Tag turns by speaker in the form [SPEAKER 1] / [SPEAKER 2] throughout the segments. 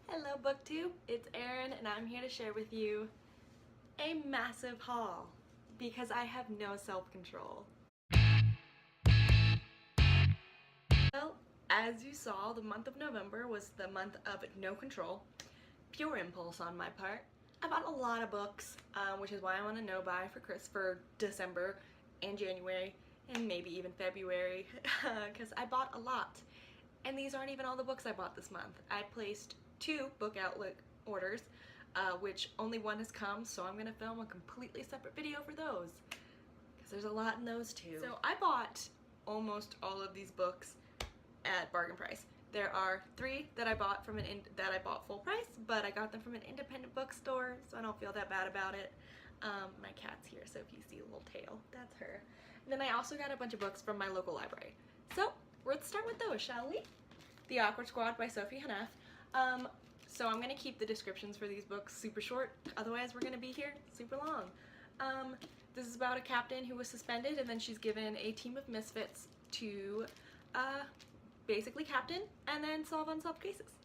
[SPEAKER 1] Hello BookTube, it's Erin and I'm here to share with you a massive haul because I have no self-control. Well, as you saw, the month of November was the month of no control, pure impulse on my part. I bought a lot of books, which is why I'm on a no-buy for December and January and maybe even February because I bought a lot. And these aren't even all the books I bought this month. I placed 2 book outlet orders, which only one has come, so I'm gonna film a completely separate video for those because there's a lot in those too. So I bought almost all of these books at bargain price. There are 3 that I bought full price, but I got them from an independent bookstore, so I don't feel that bad about it. My cat's here, so if you see a little tail, that's her. And then I also got a bunch of books from my local library. So let's start with those, shall we? The Awkward Squad by Sophie Hannaf. So I'm gonna keep the descriptions for these books super short, otherwise we're gonna be here super long. This is about a captain who was suspended and then she's given a team of misfits to basically captain and then solve unsolved cases.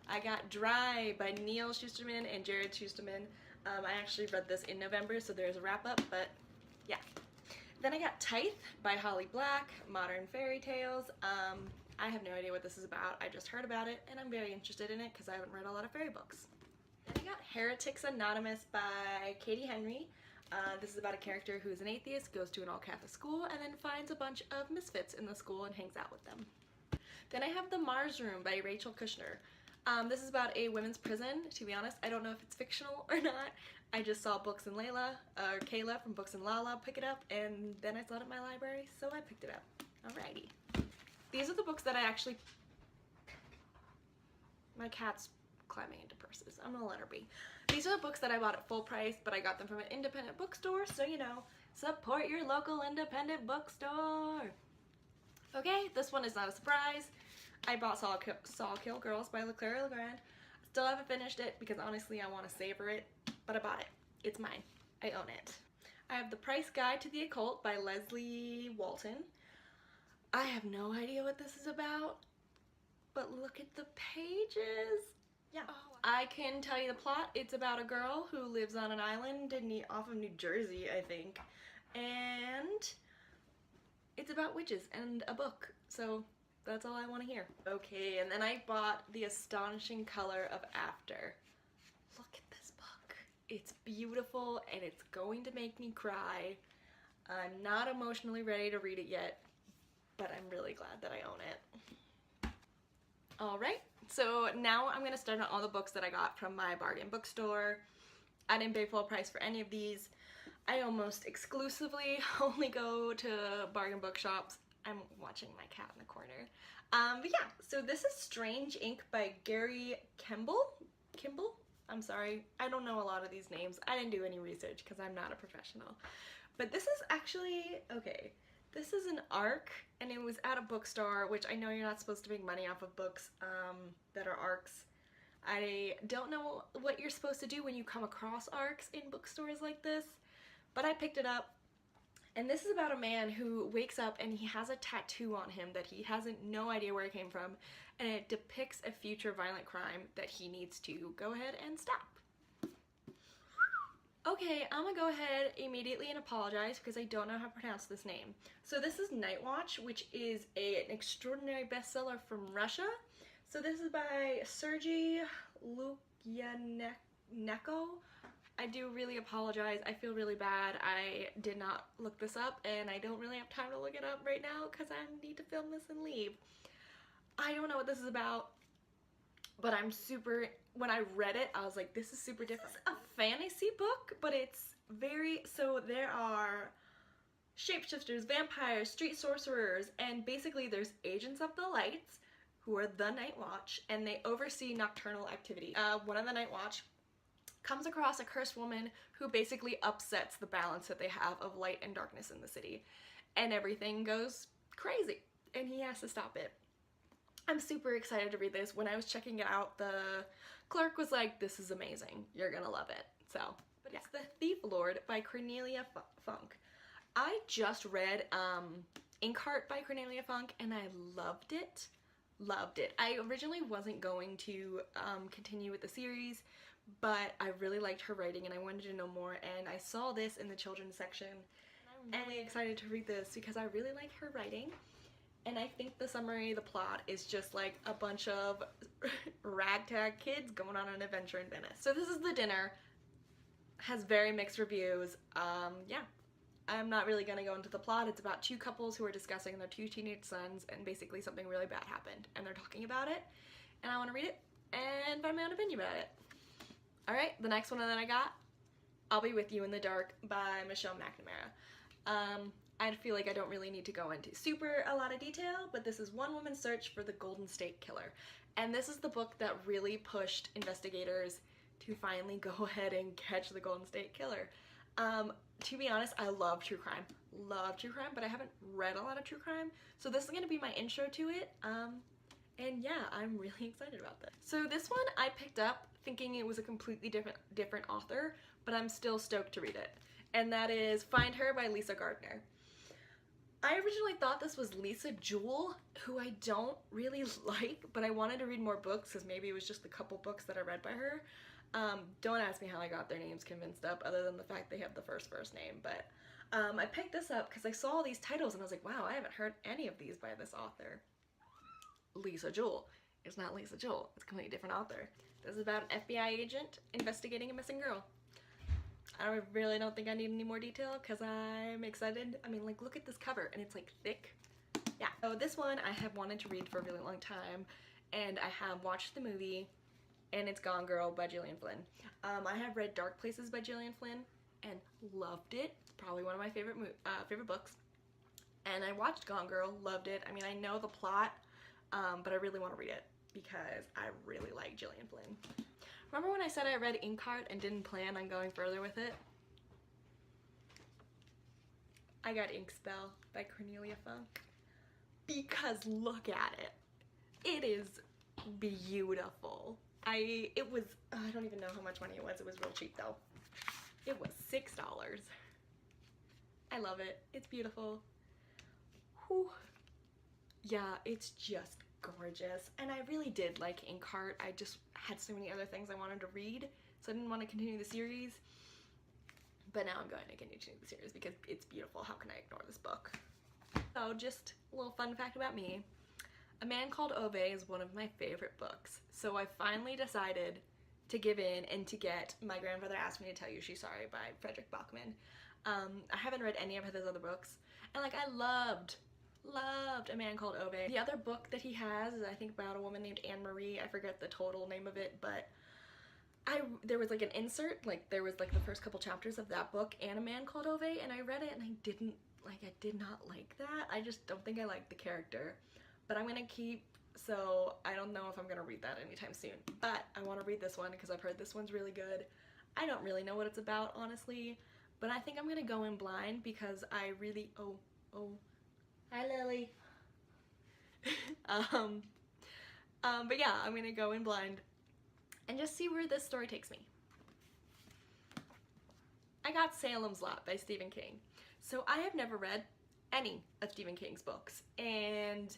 [SPEAKER 1] I got Dry by Neil Schusterman and Jared Schusterman. I actually read this in November, so there's a wrap up, but yeah. Then I got Tithe by Holly Black, Modern Fairy Tales. I have no idea what this is about. I just heard about it and I'm very interested in it because I haven't read a lot of fairy books. Then I got Heretics Anonymous by Katie Henry. This is about a character who is an atheist, goes to an all-Catholic school, and then finds a bunch of misfits in the school and hangs out with them. Then I have The Mars Room by Rachel Kushner. This is about a women's prison. To be honest, I don't know if it's fictional or not. I just saw Books and Kayla from Books and Lala pick it up, and then I saw it in my library, so I picked it up. Alrighty. These are the books that I actually... My cat's climbing into purses. I'm gonna let her be. These are the books that I bought at full price, but I got them from an independent bookstore, so you know, support your local independent bookstore. Okay, this one is not a surprise. I bought Saw Kill Girls by Leclerc Legrand. Still haven't finished it because honestly I want to savor it, but I bought it. It's mine. I own it. I have The Price Guide to the Occult by Leslie Walton. I have no idea what this is about, but look at the pages. Yeah. Oh. I can tell you the plot. It's about a girl who lives on an island off of New Jersey, I think, and it's about witches and a book, so that's all I want to hear. Okay, and then I bought The Astonishing Color of After. Look at this book. It's beautiful and it's going to make me cry. I'm not emotionally ready to read it yet, but I'm really glad that I own it. Alright, so now I'm going to start on all the books that I got from my bargain bookstore. I didn't pay full price for any of these. I almost exclusively only go to bargain bookshops. I'm watching my cat in the corner. But yeah, so this is Strange Ink by Gary Kimball? I'm sorry, I don't know a lot of these names. I didn't do any research because I'm not a professional. But this is actually, okay, this is an ARC and it was at a bookstore, which I know you're not supposed to make money off of books that are ARCs. I don't know what you're supposed to do when you come across ARCs in bookstores like this, but I picked it up. And this is about a man who wakes up and he has a tattoo on him that he hasn't no idea where it came from, and it depicts a future violent crime that he needs to go ahead and stop. Okay, I'm gonna go ahead immediately and apologize because I don't know how to pronounce this name. So this is Night Watch, which is an extraordinary bestseller from Russia. So this is by Sergei Lukyanenko. I do really apologize. I feel really bad. I did not look this up and I don't really have time to look it up right now because I need to film this and leave. I don't know what this is about, but when I read it, I was like, this is super different. It's a fantasy book, but it's so there are shapeshifters, vampires, street sorcerers, and basically there's agents of the lights who are the Night Watch, and they oversee nocturnal activity. One of the Night Watch comes across a cursed woman who basically upsets the balance that they have of light and darkness in the city, and everything goes crazy, and he has to stop it. I'm super excited to read this. When I was checking it out, the clerk was like, this is amazing, you're gonna love it. So, but yeah. It's The Thief Lord by Cornelia Funk. I just read Inkheart by Cornelia Funk and I loved it. Loved it. I originally wasn't going to continue with the series, but I really liked her writing and I wanted to know more, and I saw this in the children's section. And I'm really excited to read this because I really like her writing. And I think the summary, the plot, is just like a bunch of ragtag kids going on an adventure in Venice. So this is the dinner. Has very mixed reviews. Yeah. I'm not really gonna go into the plot. It's about two couples who are discussing their two teenage sons, and basically something really bad happened, and they're talking about it, and I want to read it and find my own opinion about it. Alright, the next one that I got, I'll Be With You in the Dark by Michelle McNamara. I feel like I don't really need to go into a lot of detail, but this is one woman's search for the Golden State Killer. And this is the book that really pushed investigators to finally go ahead and catch the Golden State Killer. To be honest, I love true crime. Love true crime, but I haven't read a lot of true crime. So this is going to be my intro to it. And yeah, I'm really excited about this. So this one I picked up thinking it was a completely different author, but I'm still stoked to read it. And that is Find Her by Lisa Gardner. I originally thought this was Lisa Jewell, who I don't really like, but I wanted to read more books because maybe it was just the couple books that I read by her. Don't ask me how I got their names convinced up other than the fact they have the first name, but I picked this up because I saw all these titles and I was like, wow, I haven't heard any of these by this author. Lisa Jewell. It's not Lisa Jewell, it's a completely different author. This is about an FBI agent investigating a missing girl. I really don't think I need any more detail because I'm excited. I mean, like, look at this cover and it's like thick. Yeah. So this one I have wanted to read for a really long time, and I have watched the movie, and it's Gone Girl by Gillian Flynn. I have read Dark Places by Gillian Flynn and loved it. It's probably one of my favorite books. And I watched Gone Girl, loved it. I mean, I know the plot, but I really want to read it because I really like Gillian Flynn. Remember when I said I read Inkheart and didn't plan on going further with it? I got Inkspell by Cornelia Funk because look at it. It is beautiful. I don't even know how much money it was. It was real cheap though. It was $6. I love it. It's beautiful. Whew. Yeah, it's just gorgeous. And I really did like Inkheart. I just had so many other things I wanted to read, so I didn't want to continue the series. But now I'm going to continue the series because it's beautiful. How can I ignore this book? So just a little fun fact about me. A Man Called Ove is one of my favorite books. So I finally decided to give in and to get My Grandfather Asked Me to Tell You She's Sorry by Frederick Bachman. I haven't read any of his other books. And like, I loved A Man Called Ove. The other book that he has is I think about a woman named Anne-Marie. I forget the total name of it, but there was like an insert, like there was like the first couple chapters of that book and A Man Called Ove, and I read it and I did not like that. I just don't think I liked the character. But I'm gonna keep, so I don't know if I'm gonna read that anytime soon. But I want to read this one because I've heard this one's really good. I don't really know what it's about, honestly, but I think I'm gonna go in blind because I really, oh, hi Lily. But yeah, I'm gonna go in blind and just see where this story takes me. I got Salem's Lot by Stephen King. So I have never read any of Stephen King's books, and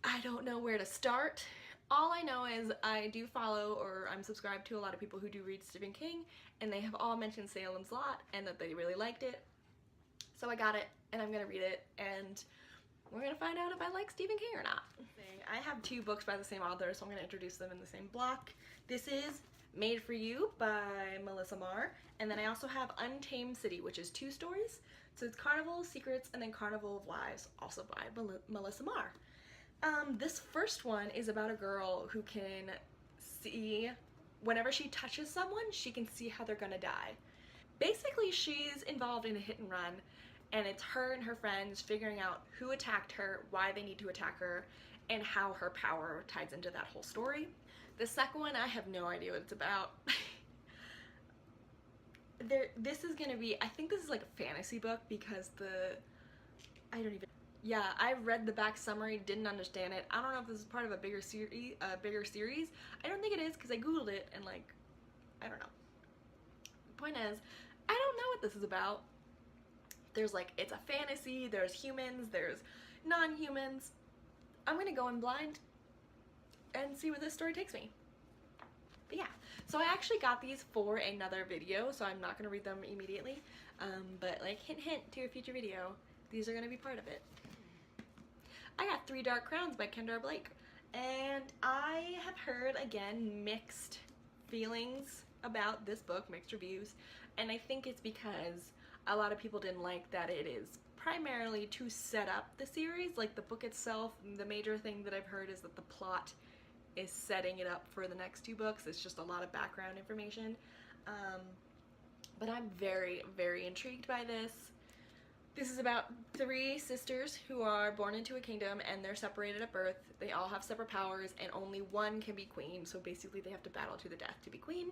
[SPEAKER 1] I don't know where to start. All I know is I do follow, or I'm subscribed to, a lot of people who do read Stephen King, and they have all mentioned Salem's Lot and that they really liked it. So I got it, and I'm gonna read it, and we're gonna find out if I like Stephen King or not. I have two books by the same author, so I'm gonna introduce them in the same block. This is Made for You by Melissa Marr, and then I also have Untamed City, which is 2 stories. So it's Carnival of Secrets and then Carnival of Lives, also by Melissa Marr. This first one is about a girl who can see, whenever she touches someone, she can see how they're gonna die. Basically, she's involved in a hit and run, and it's her and her friends figuring out who attacked her, why they need to attack her, and how her power ties into that whole story. The second one, I have no idea what it's about. This is gonna be, I think this is like a fantasy book because yeah, I read the back summary, didn't understand it. I don't know if this is part of a bigger series. I don't think it is because I googled it and like, I don't know. The point is, I don't know what this is about. There's like, it's a fantasy, there's humans, there's non-humans. I'm gonna go in blind and see where this story takes me. But yeah, so I actually got these for another video, so I'm not going to read them immediately, but like hint hint to a future video, these are going to be part of it. I got 3 Dark Crowns by Kendra Blake, and I have heard, again, mixed feelings about this book, mixed reviews, and I think it's because a lot of people didn't like that it is primarily to set up the series. Like the book itself, the major thing that I've heard is that the plot is setting it up for the next 2 books. It's just a lot of background information, but I'm very, very intrigued by this. This is about 3 sisters who are born into a kingdom and they're separated at birth. They all have separate powers and only one can be queen, so basically they have to battle to the death to be queen.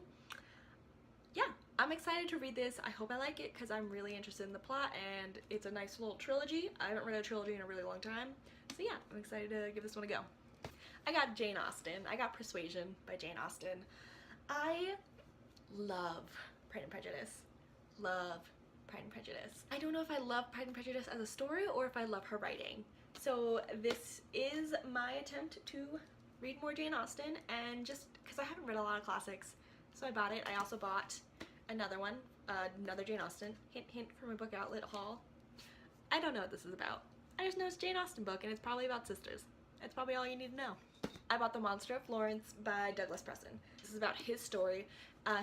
[SPEAKER 1] Yeah, I'm excited to read this. I hope I like it because I'm really interested in the plot and it's a nice little trilogy. I haven't read a trilogy in a really long time, so yeah, I'm excited to give this one a go. I got Jane Austen. I got Persuasion by Jane Austen. I love Pride and Prejudice. Love Pride and Prejudice. I don't know if I love Pride and Prejudice as a story or if I love her writing. So this is my attempt to read more Jane Austen, and just because I haven't read a lot of classics, so I bought it. I also bought another one, another Jane Austen. Hint hint from a book outlet haul. I don't know what this is about. I just know it's a Jane Austen book and it's probably about sisters. That's probably all you need to know. I bought The Monster of Florence by Douglas Preston. This is about his story.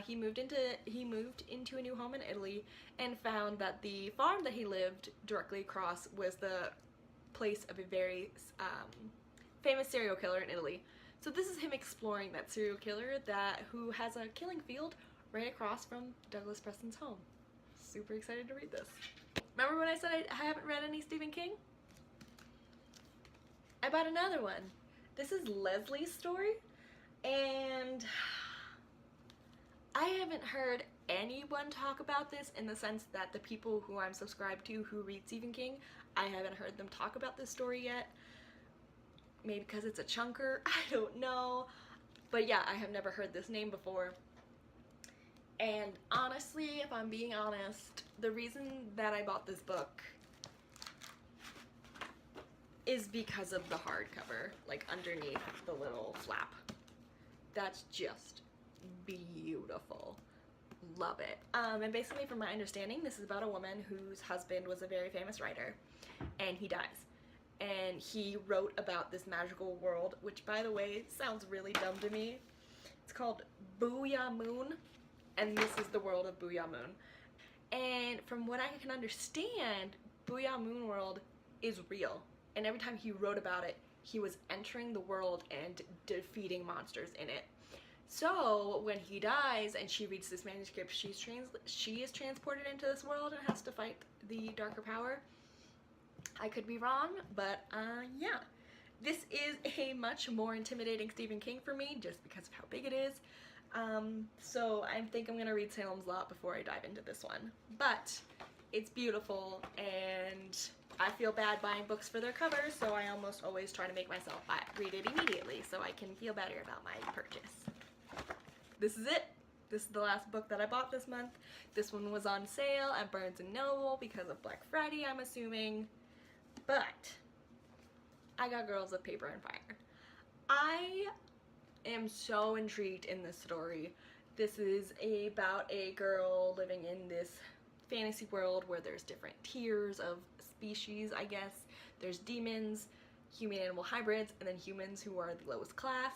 [SPEAKER 1] He moved into a new home in Italy and found that the farm that he lived directly across was the place of a very famous serial killer in Italy. So this is him exploring that serial killer who has a killing field right across from Douglas Preston's home. Super excited to read this. Remember when I said I haven't read any Stephen King? I bought another one. This is Leslie's story, and I haven't heard anyone talk about this in the sense that the people who I'm subscribed to who read Stephen King, I haven't heard them talk about this story yet. Maybe because it's a chunker, I don't know. But yeah, I have never heard this name before. And honestly, if I'm being honest, the reason that I bought this book is because of the hardcover, like underneath the little flap. That's just beautiful. Love it. And basically, from my understanding, this is about a woman whose husband was a very famous writer, and he dies. And he wrote about this magical world, which, by the way, sounds really dumb to me. It's called Booyah Moon, and this is the world of Booyah Moon. And from what I can understand, Booyah Moon world is real. And every time he wrote about it, he was entering the world and defeating monsters in it. So when he dies and she reads this manuscript, she is transported into this world and has to fight the darker power. I could be wrong, but yeah. This is a much more intimidating Stephen King for me just because of how big it is. So I think I'm gonna read Salem's Lot before I dive into this one. But it's beautiful, and I feel bad buying books for their covers, so I almost always try to make myself read it immediately so I can feel better about my purchase. This is it. This is the last book that I bought this month. This one was on sale at Barnes & Noble because of Black Friday, I'm assuming. But I got Girls of Paper and Fire. I am so intrigued in this story. This is about a girl living in this fantasy world where there's different tiers of species, I guess. There's demons, human-animal hybrids, and then humans who are the lowest class.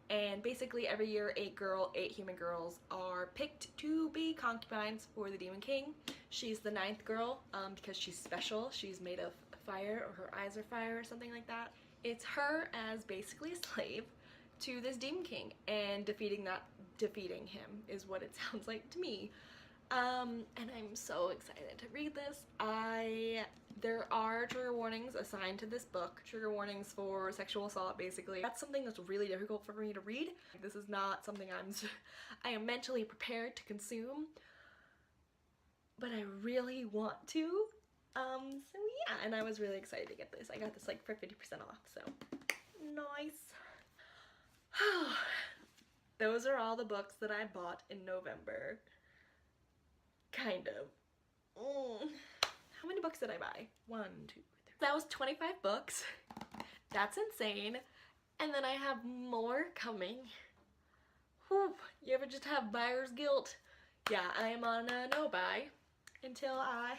[SPEAKER 1] And basically every year 8 human girls are picked to be concubines for the Demon King. She's the 9th girl because she's special. She's made of fire, or her eyes are fire, or something like that. It's her as basically a slave to this Demon King, and defeating him is what it sounds like to me. And I'm so excited to read this. There are trigger warnings assigned to this book. Trigger warnings for sexual assault, basically. That's something that's really difficult for me to read. This is not something I am mentally prepared to consume, but I really want to. So yeah, and I was really excited to get this. I got this like for 50% off, so nice. Those are all the books that I bought in November. Kind of. How many books did I buy? 1, 2, 3. That was 25 books. That's insane. And then I have more coming. Whew, you ever just have buyer's guilt? Yeah, I am on a no buy until I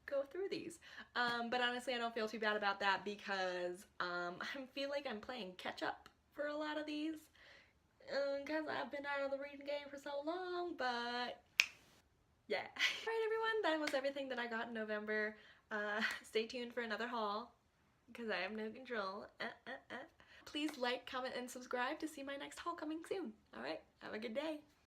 [SPEAKER 1] go through these. But honestly, I don't feel too bad about that because I feel like I'm playing catch up for a lot of these because I've been out of the reading game for so long, but yeah. Alright everyone, that was everything that I got in November. Stay tuned for another haul because I have no control. Please like, comment, and subscribe to see my next haul coming soon. Alright, have a good day.